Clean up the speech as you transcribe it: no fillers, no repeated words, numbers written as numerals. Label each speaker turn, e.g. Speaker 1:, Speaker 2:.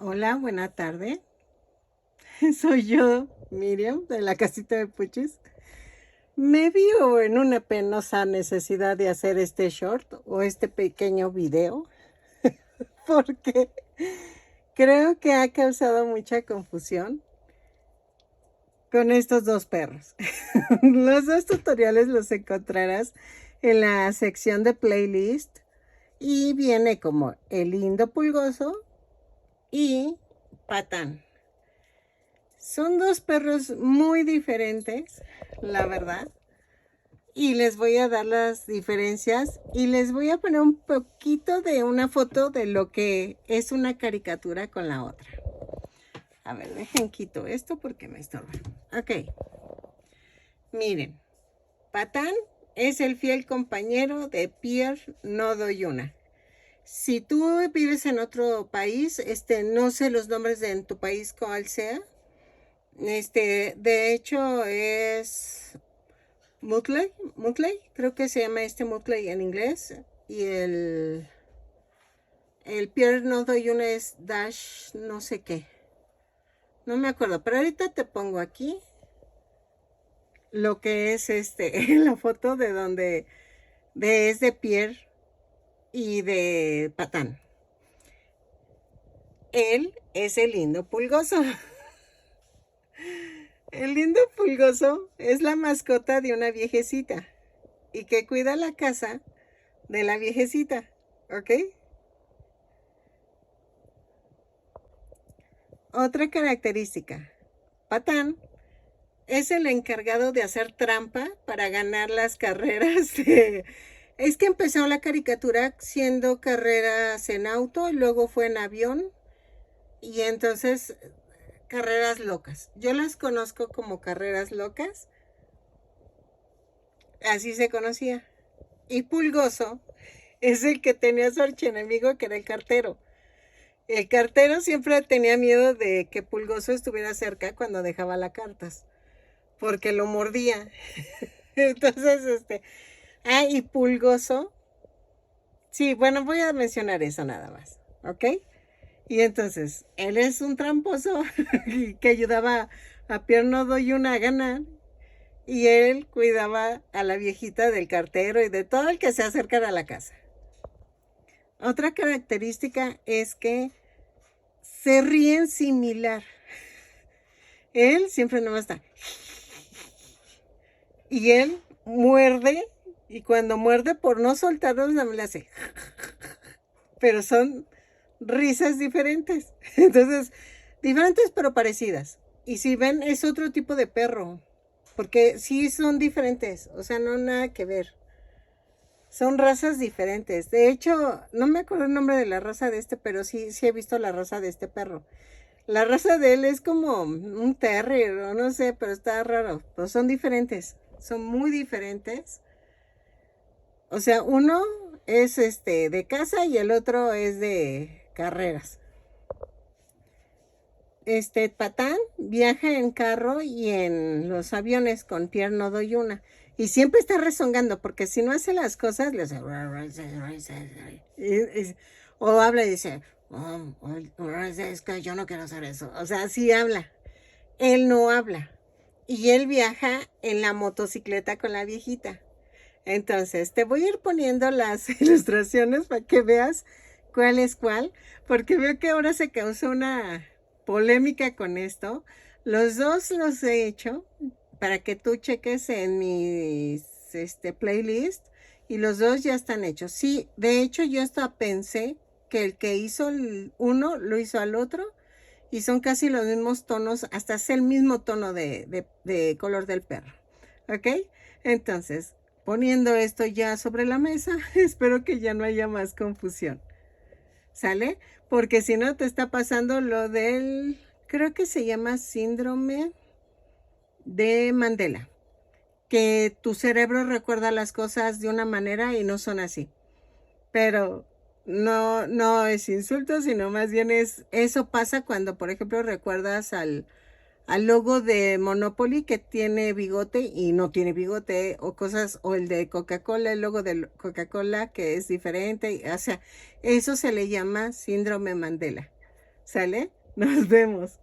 Speaker 1: Hola, buena tarde. Soy yo, Miriam, de la casita de Puchis. Me vio en una penosa necesidad de hacer este short o este pequeño video porque creo que ha causado mucha confusión con estos dos perros. Los dos tutoriales los encontrarás en la sección de playlist y viene como el lindo pulgoso y patán. Son dos perros muy diferentes, la verdad. Y les voy a dar las diferencias y les voy a poner un poquito de una foto de lo que es una caricatura con la otra. A ver, dejen quito esto porque me estorba. Ok, miren, Patán es el fiel compañero de Pierre Nodoyuna. Si tú vives en otro país, no sé los nombres de en tu país cuál sea. De hecho es Mutley, creo que se llama Mutley en inglés. Y el Pierre no doy una es Dash, no sé qué. No me acuerdo, pero ahorita te pongo aquí lo que es la foto de donde es de Pierre y de Patán. Él es el lindo pulgoso. El lindo pulgoso es la mascota de una viejecita y que cuida la casa de la viejecita, ¿ok? Otra característica. Patán es el encargado de hacer trampa para ganar las carreras. Es que empezó la caricatura siendo carreras en auto y luego fue en avión y entonces carreras locas. Yo las conozco como carreras locas. Así se conocía. Y Pulgoso es el que tenía a su archienemigo que era el cartero. El cartero siempre tenía miedo de que Pulgoso estuviera cerca cuando dejaba las cartas, porque lo mordía. Entonces, y Pulgoso, sí, bueno, voy a mencionar eso nada más, ¿ok? Y entonces, él es un tramposo que ayudaba a Pierno Doyuna a ganar, y él cuidaba a la viejita del cartero y de todo el que se acercara a la casa. Otra característica es que se ríen similar. Él siempre nomás está. Y él muerde, y cuando muerde por no soltarlos, nada más le hace. Pero son risas diferentes. Entonces, diferentes pero parecidas. Y si ven, es otro tipo de perro. Porque sí son diferentes. O sea, no nada que ver. Son razas diferentes. De hecho, no me acuerdo el nombre de la raza de pero sí he visto la raza de este perro. La raza de él es como un terrier, o no sé, pero está raro. Pues son diferentes. Son muy diferentes. O sea, uno es de casa y el otro es de carreras. Patán viaja en carro y en los aviones con Pierre Nodoyuna. Y siempre está rezongando, porque si no hace las cosas, le hace. O habla y dice, es que yo no quiero hacer eso. O sea, sí habla. Él no habla. Y él viaja en la motocicleta con la viejita. Entonces, te voy a ir poniendo las ilustraciones para que veas cuál es cuál, porque veo que ahora se causó una polémica con esto. Los dos los he hecho para que tú cheques en mis playlist y los dos ya están hechos. Sí, de hecho yo hasta pensé que el que hizo el uno lo hizo al otro y son casi los mismos tonos, hasta es el mismo tono de color del perro. ¿Ok? Entonces, poniendo esto ya sobre la mesa, espero que ya no haya más confusión. ¿Sale? Porque si no te está pasando lo del, creo que se llama síndrome de Mandela, que tu cerebro recuerda las cosas de una manera y no son así. Pero no es insulto, sino más bien eso pasa cuando, por ejemplo, recuerdas al logo de Monopoly que tiene bigote y no tiene bigote, o cosas, o el de Coca-Cola, el logo de Coca-Cola que es diferente, o sea, eso se le llama síndrome Mandela. ¿Sale? Nos vemos.